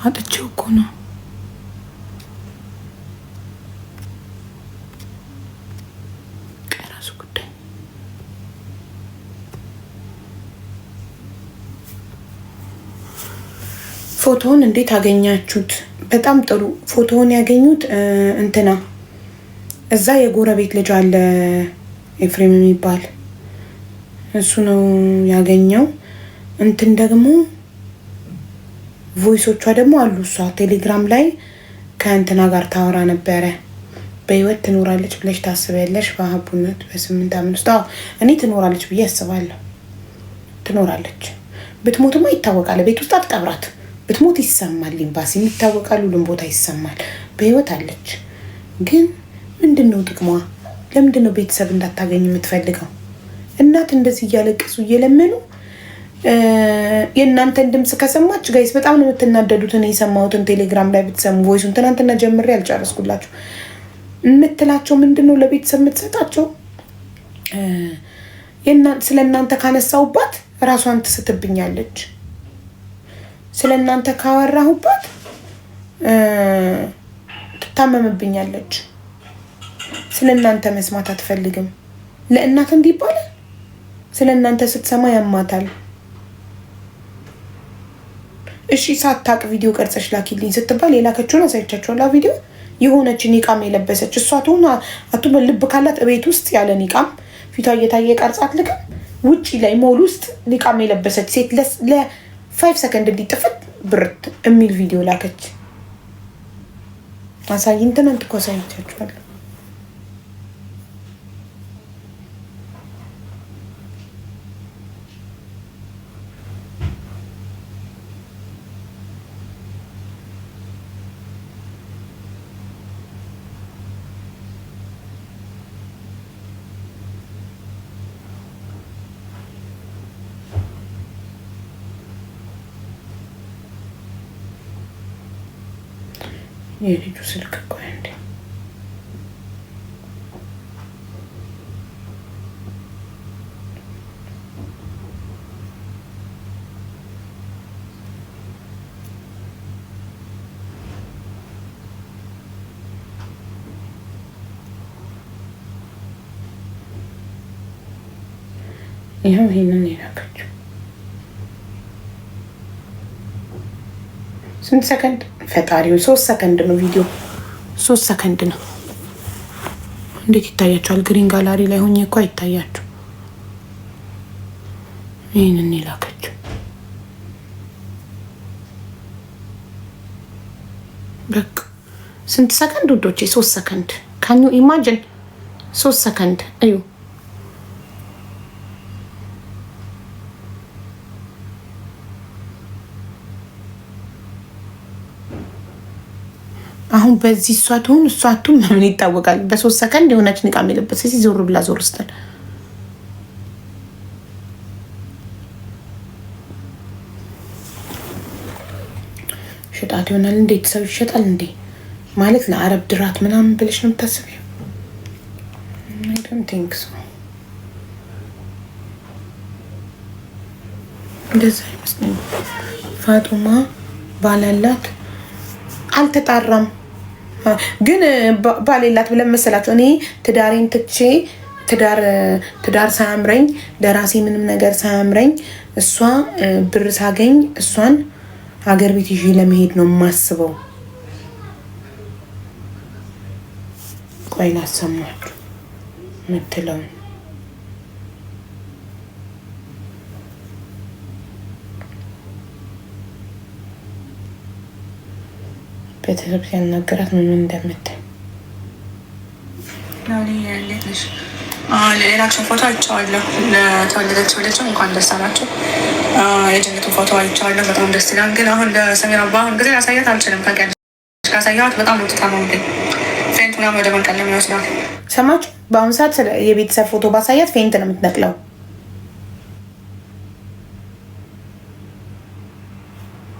አጥቼው እኮ ነው። ቀራሱ ጉዳይ ፎቶውን እንዴት አገኛችሁት? በጣም ጥሩ። ፎቶውን ያገኙት እንትና እዛ የጎረቤት ልጅ አለ ኤፍሬም የሚባል እሱ ነው ያገኘው። እንትን ደግሞ ቮይሶቿ ደግሞ አሉ። እሷ ቴሌግራም ላይ ከእንትና ጋር ታወራ ነበረ። በህይወት ትኖራለች ብለሽ ታስቢያለሽ? በሀቡነት በ8 ዓመት ውስጥ እኔ ትኖራለች ብዬ አስባለሁ። ትኖራለች። ብትሞትማ ይታወቃል። ቤት ውስጥ አትቀብራት። ብትሞት ይሰማል። ኤምባሲ ይታወቃል። ሁሉም ቦታ ይሰማል። በህይወት አለች። ግን ምንድን ነው ጥቅሟ? ለምንድን ነው ቤተሰብ እንዳታገኝ የምትፈልገው? እናት እንደዚህ እያለቀሱ እየለመኑ የእናንተን ድምፅ ከሰማች ጋይስ በጣም ነው የምትናደዱት። እኔ የሰማሁትን ቴሌግራም ላይ ብትሰሙ ቮይሱን ትናንትና ጀምሬ አልጨረስኩላችሁ። የምትላቸው ምንድን ነው ለቤተሰብ የምትሰጣቸው? ስለ እናንተ ካነሳሁባት ራሷን ትስትብኛለች። ስለ እናንተ ካወራሁባት ትታመምብኛለች። ስለ እናንተ መስማት አትፈልግም። ለእናት እንዲህ ይባላል። ስለ እናንተ ስትሰማ ያማታል። እሺ ሳታቅ ቪዲዮ ቀርጸሽ ላኪልኝ ስትባል የላከችውን አሳይቻችኋለሁ። ቪዲዮ የሆነች ኒቃም የለበሰች እሷ ትሆን አቱም ልብ ካላት ቤት ውስጥ ያለ ኒቃም ፊቷ እየታየ ቀርጻት ልክም ውጪ ላይ ሞል ውስጥ ኒቃም የለበሰች ሴት ለ5 ሰከንድ እንዲጥፍት ብርት የሚል ቪዲዮ ላከች። አሳይን ትናንት እኮ አሳይቻችኋለሁ። የልጁ ስልክ እኮ እንዴ! ይኸው ይሄንን የላከችው ስንት ሰከንድ? ፈጣሪው 3 ሰከንድ ነው ቪዲዮ፣ 3 ሰከንድ ነው። እንዴት ይታያቸዋል? ግሪን ጋላሪ ላይ ሆኜ እኮ አይታያችሁ። ይህንን የላከችው በቃ ስንት ሰከንድ ውዶቼ? 3 ሰከንድ። ካኙ ኢማጅን 3 ሰከንድ እዩ። አሁን በዚህ እሷቱን ምን ይታወቃል? በ3 ሰከንድ የሆነች ኒቃም የለበሰች ዞር ብላ ዞር ስትል ሽጣት ይሆናል። እንዴት ሰው ይሸጣል እንዴ? ማለት ለአረብ ድራት ምናምን ብለሽ ነው የምታስቢው? I don't think so። እንደዛ አይመስለኝም። ፋጡማ ባላላት አልተጣራም ግን ባሌላት ብለን መሰላቸው። እኔ ትዳሬን ትቼ ትዳር ሳያምረኝ ለራሴ ምንም ነገር ሳያምረኝ እሷ ብር ሳገኝ እሷን ሀገር ቤት ይዤ ለመሄድ ነው የማስበው። ቆይ ላሰማችሁ ምትለውን ቤተሰብ ሲያናገራት ምን እንደምትል ሌላችን ፎቶ አይቼዋለሁ። ለተወለደችው ልጅ እንኳን ደስ አላቸው። የጀነቱን ፎቶ አይቼዋለሁ። በጣም ደስ ይላል። ግን አሁን ለሰሜራ በአሁን ጊዜ ላሳያት አልችልም። ከቀንሽ ካሳያት በጣም ነው ተጣመውልኝ። ፌንት ምናምን ወደ መንቀል የሚወስዳል። ሰማችሁ? በአሁኑ ሰዓት የቤተሰብ ፎቶ ባሳያት ፌንት ነው የምትነቅለው።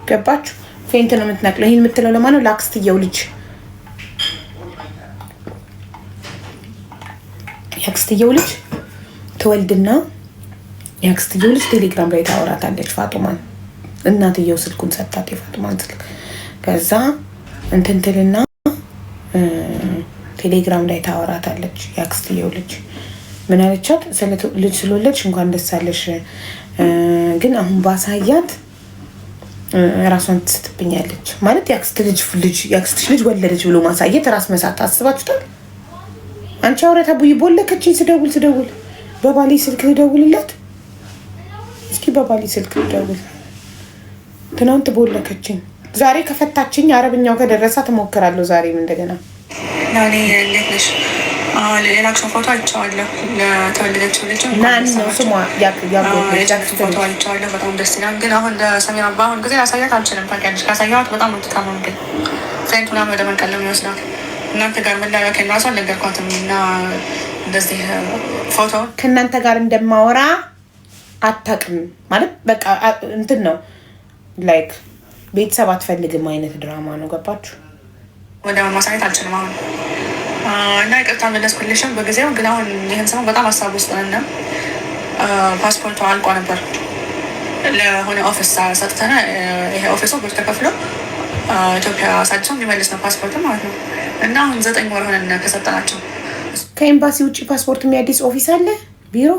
ገባችሁ? ፌንት ነው የምትነቅለው። ይህን የምትለው ለማነው? ለአክስትየው ልጅ። የአክስትየው ልጅ ትወልድና የአክስትየው ልጅ ቴሌግራም ላይ ታወራታለች ፋጡማን። እናትየው ስልኩን ሰጣት፣ የፋጡማን ስልክ። ከዛ እንትን ትልና ቴሌግራም ላይ ታወራታለች። የአክስትየው ልጅ ምን አለቻት? ልጅ ስለወለድሽ እንኳን ደስ አለሽ፣ ግን አሁን ባሳያት ራሷን ትስትብኛለች። ማለት የአክስትሽ ልጅ ወለደች ብሎ ማሳየት ራስ መሳት አስባችሁታል? አንቺ አውረት አቡይ ቦለከችኝ። ስደውል በባሌ ስልክ ልደውልላት እስኪ፣ በባሌ ስልክ ልደውል። ትናንት ቦለከችኝ፣ ዛሬ ከፈታችኝ። አረብኛው ከደረሳ ትሞክራለሁ ዛሬም እንደገና። ናኒ እንዴት ነሽ? የላክሽን ፎቶ አይቼዋለሁ። ለተወለደችው ልጅ ናኒ ነው ስሟ። የጃክስ ፎቶ አይቼዋለሁ። በጣም ደስ ይላል። ግን አሁን ለሰሜን በአሁን ጊዜ ላሳያት አልችልም። ታውቂያለሽ፣ ካሳያት በጣም ነው ትታመምብኝ። ፍሬንት ምናምን ወደ መንቀለም ይወስዳል። እናንተ ጋር መላላከኝ ራሱ አልነገርኳትም። እና እንደዚህ ፎቶ ከእናንተ ጋር እንደማወራ አታውቅም ማለት በቃ እንትን ነው ላይክ ቤተሰብ አትፈልግም አይነት ድራማ ነው። ገባችሁ? ወደ ማሳየት አልችልም አሁን እና ይቅርታ መለስኩልሽም በጊዜው። ግን አሁን ይህን ሰሞን በጣም ሀሳብ ውስጥ ነን። ፓስፖርቱ አልቆ ነበር ለሆነ ኦፊስ ሰጥተን፣ ይሄ ኦፊሱ ብር ተከፍሎ ኢትዮጵያ ሳድሶ የሚመልስ ነው ፓስፖርት ማለት ነው። እና አሁን 9 ወር ሆነን ከሰጠናቸው። ከኤምባሲ ውጭ ፓስፖርት የሚያድስ ኦፊስ አለ፣ ቢሮ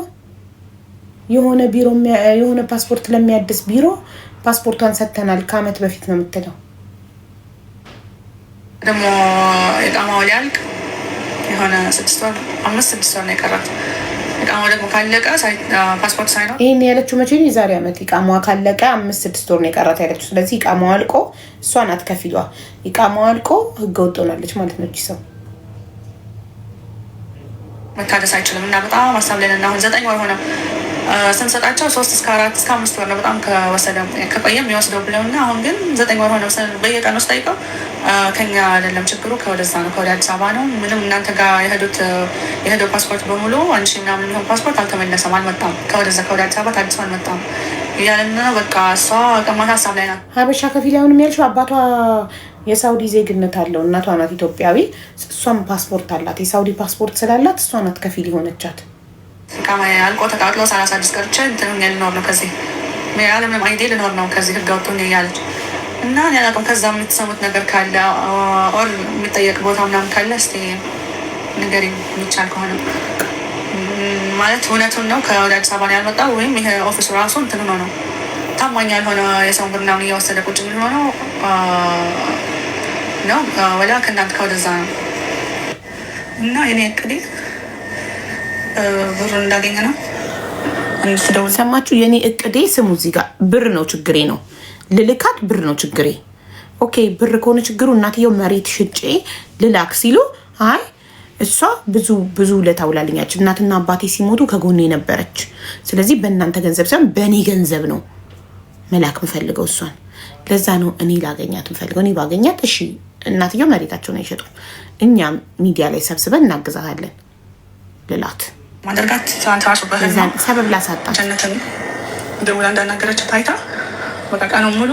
የሆነ ፓስፖርት ለሚያድስ ቢሮ ፓስፖርቷን ሰጥተናል። ከአመት በፊት ነው የምትለው። ደግሞ የቃማው ሊያልቅ የሆነ 5-6 ወር ነው የቀራት። የቃማው ደግሞ ካለቀ ፓስፖርት ሳይኖር ይህን ያለችው መቼ ነው? የዛሬ አመት ኢቃማዋ ካለቀ 5-6 ወር ነው የቀራት ያለችው። ስለዚህ ኢቃማዋ አልቆ እሷ ናት ከፊሏ። ኢቃማዋ አልቆ ህገ ወጥ ሆናለች ማለት ነው። ሰው መታደስ አይችልም። እና በጣም ሀሳብ ላይ ነን። አሁን 9 ወር ሆነ ስንሰጣቸው 3-4-5 ወር ነው በጣም ከቆየም የሚወስደው ብለው እና አሁን ግን 9 ወር ሆነ። በየቀኑ ውስጥ ጠይቀው ከኛ አይደለም ችግሩ ከወደዛ ነው ከወደ አዲስ አበባ ነው። ምንም እናንተ ጋር የሄደው ፓስፖርት በሙሉ 1000 ምናምን የሚሆን ፓስፖርት አልተመለሰም፣ አልመጣም። ከወደዛ ከወደ አዲስ አበባ ታድሶ አልመጣም እያለን ነው። በቃ እሷ ቀማታ ሀሳብ ላይ ናት። ሀበሻ ከፊል አሁን የሚያልሽው አባቷ የሳውዲ ዜግነት አለው፣ እናቷ ናት ኢትዮጵያዊ፣ እሷም ፓስፖርት አላት። የሳውዲ ፓስፖርት ስላላት እሷ ናት ከፊል የሆነቻት። አልቆ ተቃጥሎ 36 ቀርቼ እንትን ልኖር ነው ከዚህ ያለምንም አይዲ ልኖር ነው ከዚህ ህገ ወጡ እያለች እና ያላቀም ከዛ የምትሰሙት ነገር ካለ ኦር የሚጠየቅ ቦታ ምናምን ካለ እስኪ ንገሪኝ፣ የሚቻል ከሆነ ማለት እውነቱን ነው ከወደ አዲስ አበባ ነው ያልመጣው ወይም ይሄ ኦፊሱ ራሱ እንትን ሆኖ ነው ታማኝ ያልሆነ የሰው ብር ምናምን እየወሰደ ቁጭ የሚሆነው ነው ወላ ከእናንተ ከወደዛ ነው። እና እኔ እቅዴ ብሩ እንዳገኘ ነው። ሰማችሁ? የኔ እቅዴ ስሙ፣ እዚህ ጋር ብር ነው ችግሬ ነው ልልካት፣ ብር ነው ችግሬ። ኦኬ ብር ከሆነ ችግሩ እናትየው መሬት ሽጬ ልላክ ሲሉ አይ እሷ ብዙ ለታውላልኛች እናትና አባቴ ሲሞቱ ከጎኔ ነበረች። ስለዚህ በእናንተ ገንዘብ ሳይሆን በእኔ ገንዘብ ነው መላክ ምፈልገው እሷን። ለዛ ነው እኔ ላገኛት ምፈልገው። እኔ ባገኛት እሺ፣ እናትየው መሬታቸውን አይሸጡ፣ እኛም ሚዲያ ላይ ሰብስበን እናግዛታለን ልላት ማደርጋት ትራንስራሱ ሰበብ ላሳጣት ጀነትን ደውላ እንዳናገረችው ታይታ በቃ ቀኑን ሙሉ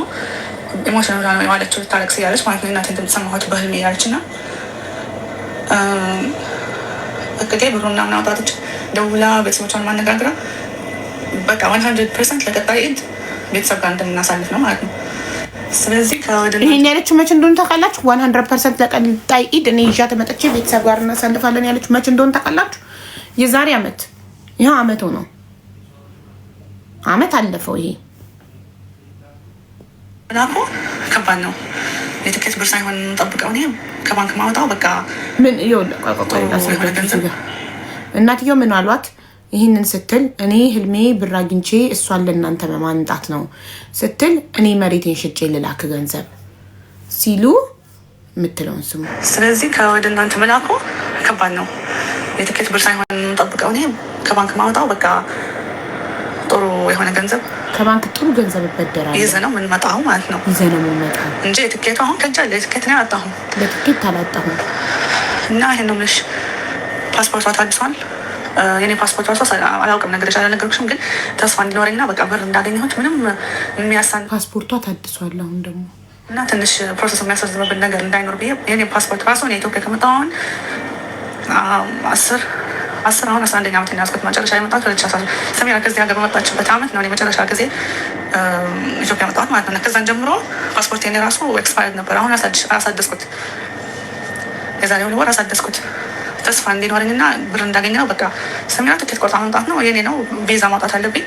ኢሞሽናል ነው የዋለችው። ታለቅስ እያለች ማለት ነው። እናቴን ድምፅ ሰማኋት በህልሜ እያለች እና እቅዴ ብሩና ምናውጣቶች ደውላ ቤተሰቦቿን ማነጋግራ በቃ 100% ለቀጣይ ኢድ ቤተሰብ ጋር እንደምናሳልፍ ነው ማለት ነው። ስለዚህ ይሄን ያለችው መቼ እንደሆነ ታውቃላችሁ? 100% ለቀጣይ ኢድ እኔ ይዣት መጥቼ ቤተሰብ ጋር እናሳልፋለን ያለችው መቼ እንደሆነ ታውቃላችሁ? የዛሬ አመት። ይሄ አመቱ ነው፣ አመት አለፈው። ይሄ ናኮ ከባድ ነው። የትኬት ብር ሳይሆን ጠብቀው እኔ ከባንክ ማውጣው በቃ ምን እናትየው ምን አሏት? ይህንን ስትል እኔ ህልሜ ብር አግኝቼ እሷን ለእናንተ መማንጣት ነው ስትል እኔ መሬቴን ሽጬ ልላክ ገንዘብ ሲሉ የምትለውን ስሙ። ስለዚህ ከወደ እናንተ መላኩ ከባድ ነው። የትኬት ብር ሳይሆን ጠብቀው እኔ ከባንክ ማውጣው በቃ ጥሩ የሆነ ገንዘብ ከባንክ ጥሩ ገንዘብ እበደራለሁ ይዘህ ነው የምንመጣው ማለት ነው። ይዘህ ነው የምንመጣው እንጂ የትኬቱ አሁን ከእንጃ የትኬት ነው ያጣሁም ለትኬት አላጣሁም። እና ይሄን ነው የምልሽ። ፓስፖርቷ ታድሷል። የኔ ፓስፖርት ራሱ አላውቅም ነገር አልነገርኩሽም፣ ግን ተስፋ እንዲኖረኝና በቃ ብር እንዳገኘሁት ምንም የሚያሳን ፓስፖርቷ ታድሷል። አሁን ደግሞ እና ትንሽ ፕሮሰስ የሚያሳዝንብን ነገር እንዳይኖር ብዬ የኔ ፓስፖርት ራሱ እኔ ኢትዮጵያ ከመጣሁ አሁን 11 ዓመት ያስኩት መጨረሻ የመጣሁት ሰሜራ ከዚህ ሀገር በመጣችበት ዓመት ነው። መጨረሻ ጊዜ ኢትዮጵያ መጣሁት ማለት ነው። ከዛን ጀምሮ ፓስፖርት የራሱ ኤክስፓየርድ ነበር። አሁን አሳደስኩት፣ የዛሬ 2 ወር አሳደስኩት። ተስፋ እንዲኖረኝ እና ብር እንዳገኘ ነው። በቃ ሰሚራ ትኬት ቆርጣ መምጣት ነው የኔ ነው። ቪዛ ማውጣት አለብኝ።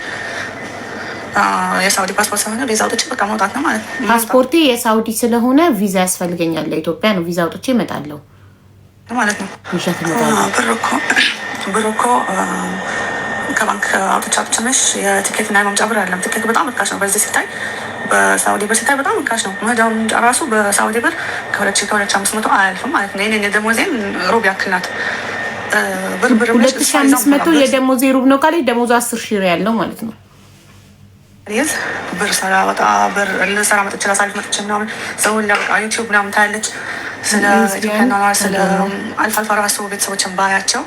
የሳውዲ ፓስፖርት ስለሆነ ቪዛ አውጥቼ በቃ መውጣት ነው ማለት ነው። ፓስፖርቴ የሳውዲ ስለሆነ ቪዛ ያስፈልገኛል። ለኢትዮጵያ ነው ቪዛ አውጥቼ እመጣለሁ ማለት ነው። ብር እኮ ከባንክ አውጥቼ አውጥቼ የትኬትና የመምጫ ብር አለም። ትኬት በጣም ርካሽ ነው በዚህ ሲታይ፣ በሳውዲ ብር ሲታይ በጣም ርካሽ ነው። መሄጃውን ራሱ በሳውዲ ብር ከ2500 አያልፍም ማለት ነው። ይህን የደሞዜን ሩብ ያክል ናት። 2500 የደሞዜ ሩብ ነው ካለች ደሞዙ 10,000 ሪያል ነው ማለት ነው። ብር ሰራ ወጣ ብር ልሰራ መጥቼ ላሳልፍ መጥቼ ምናምን ሰውን ለበቃ ዩቲዩብ ምናምን ታያለች። ስለ ኢትዮጵያና ስለ አልፋልፋ ራሱ ቤተሰቦችን ባያቸው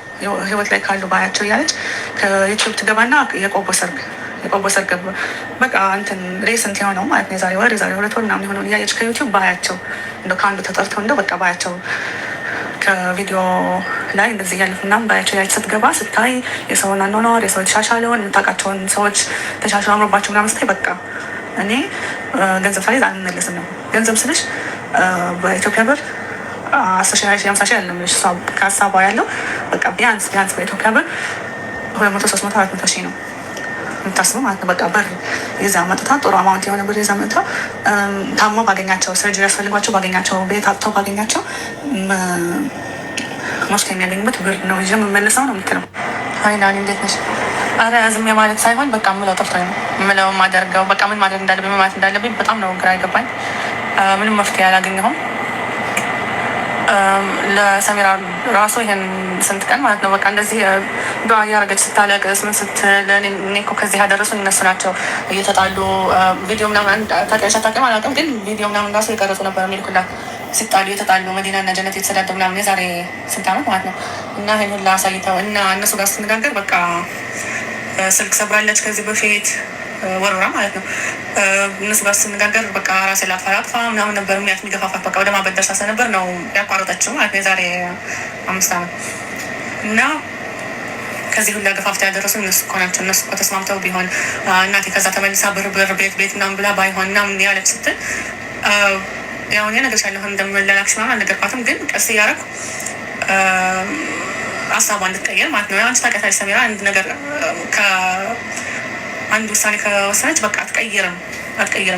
ህይወት ላይ ካሉ ባያቸው እያለች ከዩቲዩብ ትገባና የቆቦ ሰርግ በቃ እንትን ሬስንት የሆነው ማለት ነው። የዛሬ 2 ወር ምናምን የሆነውን እያየች ከዩቲዩብ ባያቸው እንደው ከአንዱ ተጠርተው እንደው በቃ ባያቸው ከቪዲዮ ላይ እንደዚህ እያለፉ ምናምን ባያቸው ያች ስትገባ ስታይ የሰውን አኗኗር የሰው የተሻሻለውን የምታውቃቸውን ሰዎች ተሻሽሎ አምሮባቸው ምናምን ስታይ በቃ እኔ ገንዘብ ሳይዝ አልመለስም ነው። ገንዘብ ስልሽ በኢትዮጵያ ብር 10,000 50,000 ያለም ከሀሳቧ ያለው በቃ ቢያንስ በኢትዮጵያ ብር 200 300 400,000 ነው የምታስበው ማለት ነው። በቃ ብር ይዛ መጥታ ጥሩ አማውንት የሆነ ብር ይዛ መጥታ ታሞ ባገኛቸው ሰርጀሪ ያስፈልጓቸው ባገኛቸው ቤት አጥተው ባገኛቸው ሞስት የሚያገኙበት ብር ነው ይዤ የምመለሰው ነው የምትለው። ሀይናኒ እንዴት ነሽ? አረ ዝም ማለት ሳይሆን በቃ ምለው ጠፍቶኝ ነው ምለው ማደርገው በቃ ምን ማድረግ እንዳለብኝ ምን ማለት እንዳለብኝ በጣም ነው ግራ አይገባኝ። ምንም መፍትሄ አላገኘሁም። ለሰሚራ ራሱ ይሄን ስንት ቀን ማለት ነው በቃ እንደዚህ ዱዓ እያደረገች ስታለቅስ ምን ስትል እኔ እኮ ከዚህ ያደረሱን እነሱ ናቸው እየተጣሉ ቪዲዮ ምናምን ታውቂያለሽ አታውቂም አላውቅም፣ ግን ቪዲዮ ምናምን ራሱ የቀረጹ ነበር የሚልኩላት ሲጣሉ የተጣሉ መዲናና ጀነት የተሰዳደቡ ምናምን የዛሬ ስንት ዓመት ማለት ነው። እና ይሄን ሁላ አሳይተው እና እነሱ ጋር ስትነጋገር በቃ ስልክ ሰብራለች ከዚህ በፊት ወረራ ማለት ነው። እነሱ ጋር ስንነጋገር በቃ ራሴ ላጥፋ ምናምን ነበር የሚገፋፋት በቃ ወደ ማበደር ሳሰ ነበር ነው ያቋረጠችው ማለት ነው የዛሬ 5 ዓመት። እና ከዚህ ሁላ ገፋፍታ ያደረሱ እነሱ እኮ ናቸው። እነሱ እኮ ተስማምተው ቢሆን እናቴ ከዛ ተመልሳ ብር ቤት ምናምን ብላ ባይሆን ምናምን ያለች ስትል ያው እኔ እነግርሻለሁ እንደምላላክሽ ምናምን አልነገርኳትም፣ ግን ቀስ እያደረኩ ሀሳቧ እንድትቀየር ማለት ነው። አንቺ ታውቂያለሽ ሰሚራ አንድ ነገር አንድ ውሳኔ ከወሰነች በቃ አትቀይርም።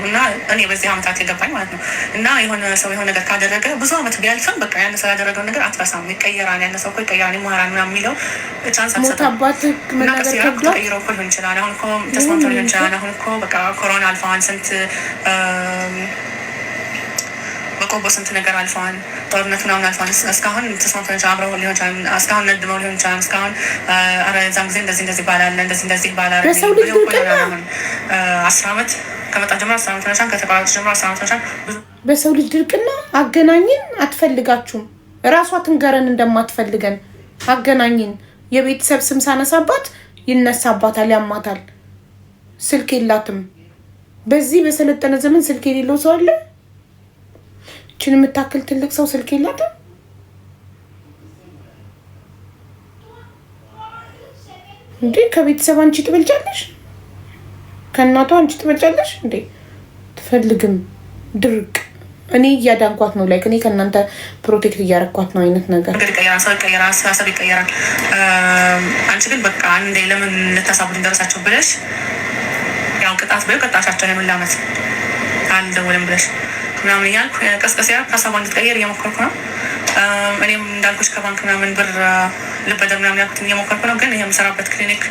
እና እኔ በዚህ አመታት የገባኝ ማለት ነው። እና የሆነ ሰው የሆነ ነገር ካደረገ ብዙ አመት ቢያልፍም በቃ ያን ሰው ያደረገውን ነገር አትረሳም። ይቀየራል፣ ያን ሰው እኮ ይቀየራል፣ ይማራል ምናምን የሚለው ቻንስ አትሰጥም። እና ቀስ እያደረኩ ተቀይረው እኮ ሊሆን ይችላል። አሁን እኮ ተስማምተው ሊሆን ይችላል። አሁን እኮ በቃ ኮሮና አልፈዋል። ስንት በቆቦ ስንት ነገር አልፈዋል። ጦርነት ምናምን አልፈዋል። እስካሁን ተስማምተው ሊሆን ይችላል፣ አብረው ሊሆን ይችላል፣ እስካሁን ነድመው ሊሆን ይችላል። እስካሁን ኧረ የዛን ጊዜ እንደዚህ ባላለ እንደዚህ ባላለ 10 ዓመት ከመጣ ጀምሮ 10 ዓመት ነሻን ከተቋረጥ ጀምሮ 10 ዓመት ነሻን። በሰው ልጅ ድርቅና አገናኝን አትፈልጋችሁም። እራሷ ትንገረን እንደማትፈልገን አገናኝን። የቤተሰብ ስም ሳነሳባት ይነሳባታል፣ ያማታል። ስልክ የላትም። በዚህ በሰለጠነ ዘመን ስልክ የሌለው ሰው አለ? ችን የምታክል ትልቅ ሰው ስልክ የላትም። እንዴ ከቤተሰብ አንቺ ትበልጫለሽ? ከእናቷ አንቺ ትበልጫለሽ እንዴ? ትፈልግም ድርቅ እኔ እያዳንኳት ነው። ላይክ እኔ ከእናንተ ፕሮቴክት እያረኳት ነው አይነት ነገር ሰው ይቀየራል፣ አስተሳሰብ ይቀየራል። አንቺ ግን በቃ አንዴ ለምን ልታሳቡት እንደረሳቸው ብለሽ ያው ቅጣት በይው ቀጣሻቸው የምን ዓመት አልደውልም ብለሽ ምናምን እያልኩ ቀስቀስ ያልኩ ሀሳቧ እንድትቀየር እየሞከርኩ ነው። እኔም እንዳልኩሽ ከባንክ ምናምን ብር ልበደር ምናምን ያልኩትን እየሞከርኩ ነው። ግን ይሄ የምሰራበት ክሊኒክ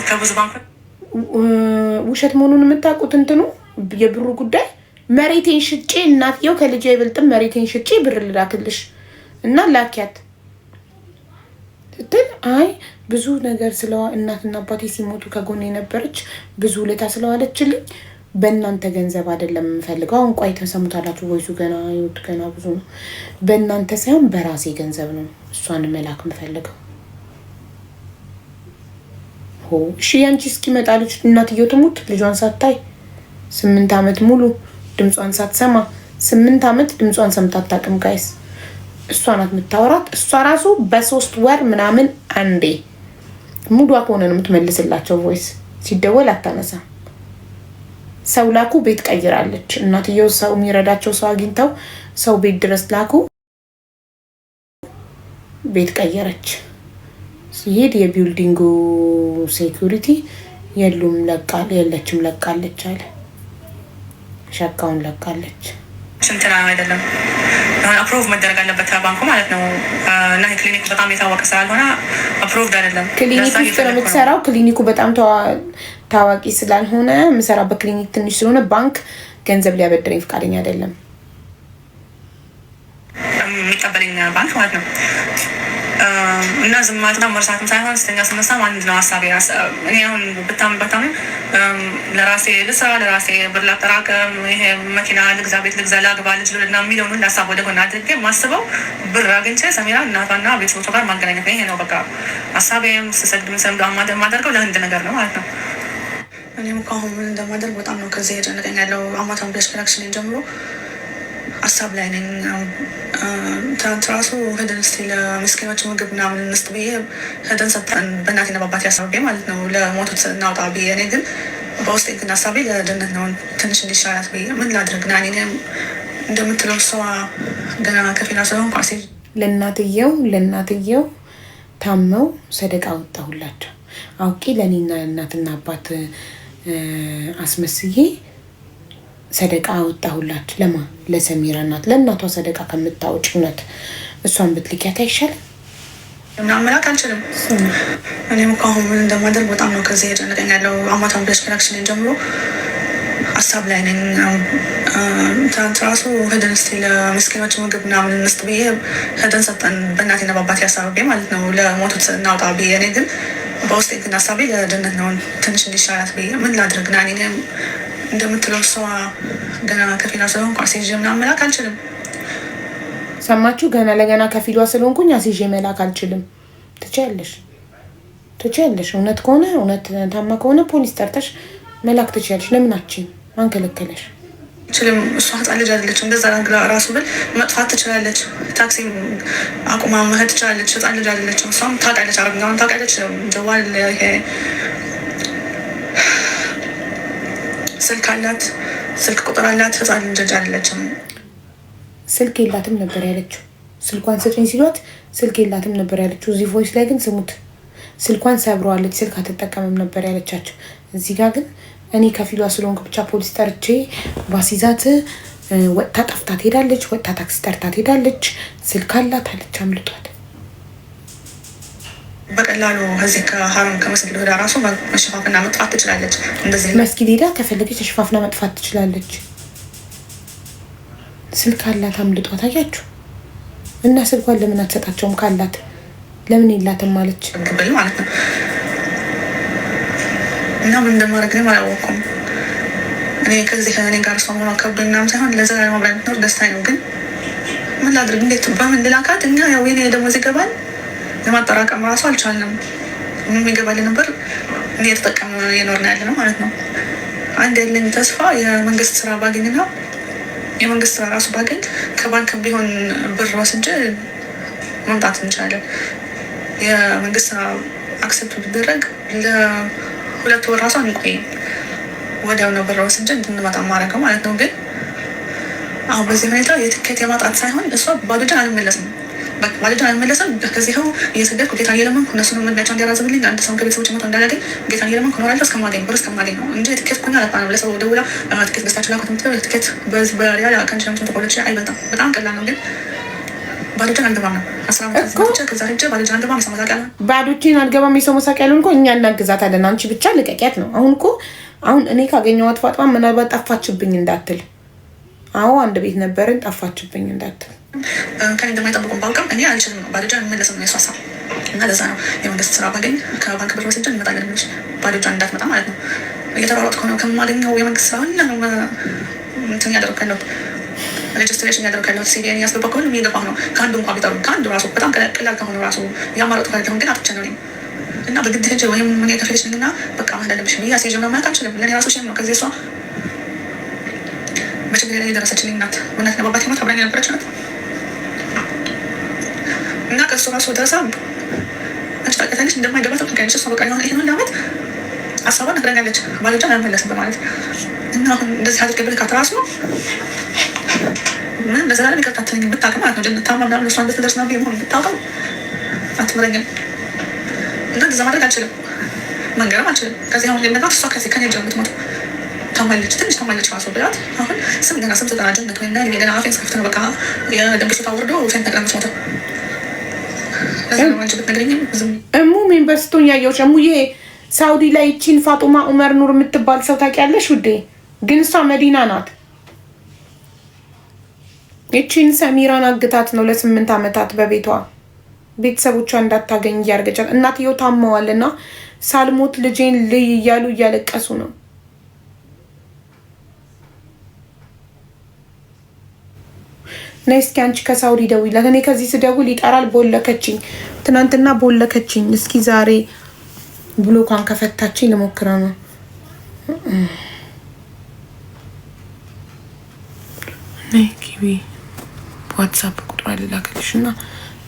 ከብዙ ባንኮች ውሸት መሆኑን የምታውቁት እንትኑ የብሩ ጉዳይ መሬቴን ሽጬ እናትየው ከልጅ አይበልጥም መሬቴን ሽጬ ብር ልላክልሽ እና ላኪያት ስትል አይ ብዙ ነገር ስለዋ እናትና አባቴ ሲሞቱ ከጎኔ የነበረች ብዙ ውለታ ስለዋለችልኝ በእናንተ ገንዘብ አይደለም የምፈልገው። አሁን ቆይ ተሰሙታላችሁ። ወይሱ ገና ይወጥ ገና ብዙ ነው። በእናንተ ሳይሆን በራሴ ገንዘብ ነው እሷን መላክ የምፈልገው። እሺ ያንቺ እስኪመጣልሽ እናትየው ትሙት ልጇን ሳታይ 8 ዓመት ሙሉ ድምጿን ሳትሰማ 8 ዓመት ድምጿን ሰምታ አታውቅም። ጋይስ እሷ ናት የምታወራት። እሷ ራሱ በ3 ወር ምናምን አንዴ ሙዷ ከሆነ ነው የምትመልስላቸው። ቮይስ ሲደወል አታነሳም። ሰው ላኩ፣ ቤት ቀይራለች። እናትየው ሰው የሚረዳቸው ሰው አግኝተው ሰው ቤት ድረስ ላኩ፣ ቤት ቀየረች። ሲሄድ የቢልዲንጉ ሴኩሪቲ የሉም የለችም ለቃለች አለ። ሸቃውን ለቃለች። እንትና አይደለም አፕሮቭ መደረግ አለበት ባንኩ ማለት ነው። እና ክሊኒክ በጣም የታወቀ ስላልሆነ አፕሮቭድ አይደለም። ክሊኒክ ውስጥ ነው የምትሰራው። ክሊኒኩ በጣም ታዋቂ ስላልሆነ የምሰራበት ክሊኒክ ትንሽ ስለሆነ ባንክ ገንዘብ ሊያበድረኝ ፈቃደኛ አይደለም። የሚቀበለኝ ባንክ ማለት ነው። እና ዝም ማለትና መርሳትም ሳይሆን ስተኛ ስነሳ አንድ ነው ሀሳቤ። እኔ አሁን በጣም ለራሴ ልስራ፣ ለራሴ ብር ላጠራቅም፣ ይሄ መኪና ልግዛ፣ ቤት ልግዛ፣ ላግባ፣ ልጅ ልውለድ እና የሚለውን ሁሉ ሀሳብ ወደ ጎን አድርጌ ማስበው ብር አግኝቼ ሰሜራ እናቷና ቤተሰቦቿ ጋር ማገናኘት ነው። ይሄ ነው በቃ ሀሳቤም። ስሰግድ ምሰምዶ የማደርገው ለህንድ ነገር ነው ማለት ነው። እኔም እኮ አሁን ምን እንደማደርግ በጣም ነው ከዚህ የጨነቀኝ ያለው። አማታም ብለሽ ከላክሽን ጀምሮ ሀሳብ ላይ ነኝ። ትናንት ራሱ ሄደን እስኪ ለምስኪኖች ምግብ ምናምን እንስጥ ብዬ ሄደን ሰጠን በእናቴና በአባቴ ሀሳቤ ማለት ነው ለሞቱት እናውጣ ብዬ። እኔ ግን በውስጤ ግን ሀሳቤ ለድነት ነው ትንሽ እንዲሻላት ብዬ ምን ላድርግ ና እንደምትለው እሷ ገና ከፊና ስለሆን ኳሴ ለእናትየው ታመው ሰደቃ አወጣሁላቸው አውቄ ለእኔና እናትና አባት አስመስዬ ሰደቃ አወጣሁላችሁ። ለማ ለሰሚራ እናት ለእናቷ ሰደቃ ከምታወጭ እውነት እሷን ብትልኪያት አይሻልም? ምናምን መላክ አልችልም። እኔም እኮ አሁን ምን እንደማደርግ በጣም ነው ከዚህ የጨነቀኝ ያለው። አማታም ብለሽ ከላክሽን ጀምሮ ሀሳብ ላይ ነኝ። ትናንት ራሱ ሄደን እስኪ ለምስኪኖች ምግብ ምናምን እንስጥ ብዬ ሄደን ሰጠን በእናቴና በአባቴ ሀሳቤ ማለት ነው ለሞቱት እናውጣ ብዬ። እኔ ግን በውስጤ ግን ሀሳቤ ለድነት ነው ትንሽ እንዲሻላት ብዬ ምን ላድርግ ና እንደምትለው እሷ ገና ከፊሏ ስለሆንኩ አስይዤ ምናምን መላክ አልችልም። ሰማችሁ? ገና ለገና ከፊሏ ስለሆንኩኝ አስይዤ መላክ አልችልም። ትችያለሽ። እውነት ከሆነ እውነት ታማ ከሆነ ፖሊስ ጠርተሽ መላክ ትችያለሽ። ለምናችን ማን ከለከለሽ? ችልም እሷ ህፃን ልጅ አይደለችም። እንደዛ ራሱ ብል መጥፋት ትችላለች። ታክሲ አቁማ መሄድ ትችላለች። ህፃን ልጅ አይደለችም። እሷም ታውቃለች፣ አረብኛውን ታውቃለች። ጀዋል ስልክ አላት፣ ስልክ ቁጥር አላት። ህፃን ልጅ አይደለችም። ስልክ የላትም ነበር ያለችው። ስልኳን ስጭኝ ሲሏት ስልክ የላትም ነበር ያለችው። እዚህ ቮይስ ላይ ግን ስሙት፣ ስልኳን ሰብረዋለች፣ ስልክ አትጠቀምም ነበር ያለቻቸው። እዚህ ጋር ግን እኔ ከፊሏ ስለሆንኩ ብቻ ፖሊስ ጠርቼ ባሲዛት ወጥታ ጠፍታ ትሄዳለች፣ ወጥታ ታክሲ ጠርታ ትሄዳለች፣ ስልክ አላት አለች። አምልጧል። በቀላሉ እዚህ ከሀሩን ከመስጊድ ወደ ራሱ መሸፋፍና መጥፋት ትችላለች። እንደዚህ መስጊድ ሄዳ ከፈለገች ተሸፋፍና መጥፋት ትችላለች። ስልክ አላት፣ አምልጧት። አያችሁ? እና ስልኳን ለምን አትሰጣቸውም? ካላት ለምን የላትም ማለች ግብል ማለት ነው። እና ምን እንደማደርግ ነው አላወኩም። እኔ ከዚህ ከእኔ ጋር ሰው ሆኖ ከብዶኝ ምናምን ሳይሆን ለዘላለም አብረን ብትኖር ደስታዬ ነው። ግን ምን ላድርግ? እንዴት በምን ልላካት? እኛ ያው የኔ ደሞዝ ይገባል፣ ለማጠራቀም ራሱ አልቻልንም። ምን ይገባል ነበር እኔ የተጠቀምን የኖርን ያለ ነው ማለት ነው። አንድ ያለኝ ተስፋ የመንግስት ስራ ባገኝና የመንግስት ስራ ራሱ ባገኝ ከባንክ ቢሆን ብር ወስጄ መምጣት እንችላለን። የመንግስት ስራ አክሰፕት ቢደረግ ለሁለት ወር ራሱ አንቆይም። ወዲያው ነው ብር ወስጄ እንድንመጣ ማድረገው ማለት ነው። ግን አሁን በዚህ ሁኔታ የትኬት የማጣት ሳይሆን እሷ ባዶ እጄን አልመለስም። ባለጃ አልመለሰም። ከዚህው እየሰገድኩ ጌታ እየለመንኩ እነሱን መድናቸው እንዲያራዝምልኝ አንድ ሰውን ከቤተሰቦች መቶ እንዳላገኝ ጌታ እየለመንኩ እኖራለሁ እስከማገኝ ብር እስከማገኝ ነው እንጂ ትኬት ኩኛ አላጣ ነው። ለሰው ደውላ ትኬት ገዝታችሁ ላኩት የምትለው ትኬት በሪያል ቀን ሸምት ተቆለች አይበልጥም። በጣም ቀላል ነው። ግን ባዶችን አልገባም ነው 15 ከዛ ሂጅ ባዶችን አልገባም። የሰው መሳቂያ ነው። ባዶችን አልገባም። የሰው መሳቂያ ያሉን እኮ እኛ እናግዛታለን። አንቺ ብቻ ልቀቂያት ነው። አሁን እኮ አሁን እኔ ካገኘኋት ፋጥማ ምናልባት ጠፋችብኝ እንዳትል። አዎ አንድ ቤት ነበርን ጠፋችብኝ እንዳትል። ከኔ እንደማይጠብቁም ባውቅም እኔ አልችልም። ባዶጃ መለስም ነው የሷሳ እና ለዛ ነው የመንግስት ስራ ባገኝ ከባንክ ብር ወስጄ እንመጣለን ብለሽ ባዶጃ እንዳትመጣ ማለት ነው። እየተሯሯጥኩ ነው ከማገኘው የመንግስት ስራ ሁላ ነው እንትን እያደረኩ ያለሁት ሬጅስትሬሽን እያደረኩ ያለሁት ሲቪን እያስገባሁ ከሁሉም እየገባሁ ነው። ከአንዱ እንኳ ቢጠሩ ከአንዱ ራሱ በጣም ቀላል ከሆኑ ራሱ እያማረጡ ካለሁን ግን አትቸ ነው እና በግድ ሄጄ ወይም ምን የከፈለች ነኝና በቃ ማለለብሽ ብዬ አስይዤ ነው ማለት አልችልም። ለእኔ ራሱ ሽም ነው። ከዚህ እሷ በችግር ላይ የደረሰችልኝ ናት። እናት ነባባት ሞት አብራኝ የነበረች ናት እና ከእሱ ራሱ ደረሳ አንቺ ታውቂያታለሽ እንደማይገባ ታውቂያለሽ። እሷ በቃ የሆነ ይህን ለአመት አሳቧን ነግረኛለች። ባሎቿን አልመለስም በማለት እና አሁን እንደዚህ አድርገህ ብልካት ራሱ ምን በዘላለም ይቅርታ አትለኝም ብታውቅም ማለት ነው። ጀነት ታማ ምናምን እሷ እንድትደርስ ነው ሆን ብታውቅም አትምረኝም። እና እንደዛ ማድረግ አልችልም፣ መንገርም አልችልም። ከዚህ አሁን ልነግራት እሷ ከዚህ ከኔ ጀምት ሞት ታማለች፣ ትንሽ ታማለች ራሱ ብላት አሁን ገና ስም ዘጠና ጀነት ወይ ገና አፌን ስከፍት ነው በቃ የደም ግፊቷ ወርዶ ፌን ተቅለመች ሞተ። እሙ ሜምበርስቶን ያየሁሽ እሙዬ ሳውዲ ላይ ይቺን ፋጡማ ኡመር ኑር የምትባል ሰው ታውቂያለሽ ውዴ? ግን እሷ መዲና ናት። ይቺን ሰሚራን አግታት ነው ለ8 ዓመታት በቤቷ ቤተሰቦቿ እንዳታገኝ እያደረገቻት። እናትየው ታመዋል እና ሳልሞት ልጄን ልይ እያሉ እያለቀሱ ነው። ነይ እስኪ አንቺ ከሳውዲ ደውይላት። እኔ ከዚህ ስደውል ይጠራል። ቦለከችኝ፣ ትናንትና ቦለከችኝ። እስኪ ዛሬ ብሎኳን ከፈታችኝ ልሞክረው ነው። ነይ ግቢ። ዋትሳፕ ቁጥሯ ልላክልሽ እና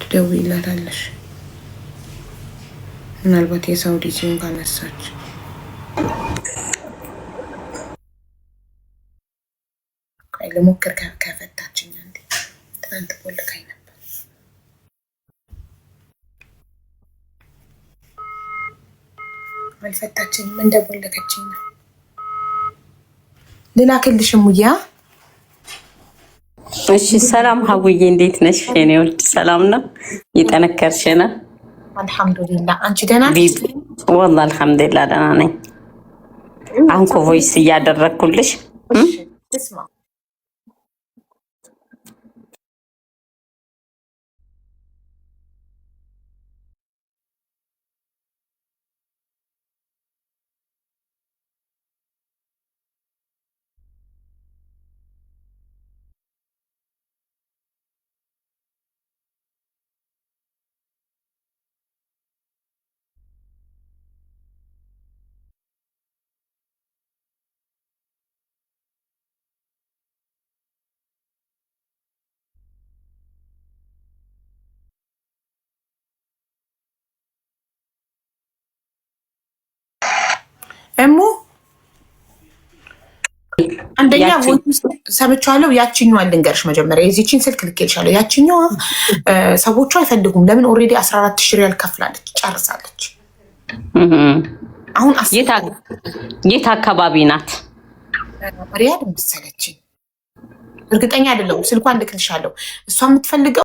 ትደውይላታለሽ። ምናልባት የሳውዲ ሲሆን ካነሳች ልሞክር። ከፈታችኝ አንዴ ትናንት ቦልካኝ ነበር። አልፈታችኝም፣ እንደቦለከችኝ ነው። ልላክልሽ ሙያ። እሺ ሰላም ሀቡዬ፣ እንዴት ነሽ? የኔ ወድ ሰላም ነው? እየጠነከርሽ ነው? አልሐምዱሊላህ። አንቺ ደህና ነሽ? ወላሂ አልሐምዱሊላህ ደህና ነኝ። አሁን ቮይስ እያደረግኩልሽ ስማ። እሙ አንደኛ ሰምቻለሁ። ያችኛዋን ልንገርሽ መጀመሪያ፣ የዚችን ስልክ ልኬልሻለሁ። ያችኛዋ ሰዎቹ አይፈልጉም። ለምን? ኦልሬዲ 14,000 ሪያል ከፍላለች፣ ጨርሳለች። አሁን የት አካባቢ ናት? ሪያድ መሰለችኝ፣ እርግጠኛ አይደለሁም። ስልኳን ልክልሻለሁ። እሷ የምትፈልገው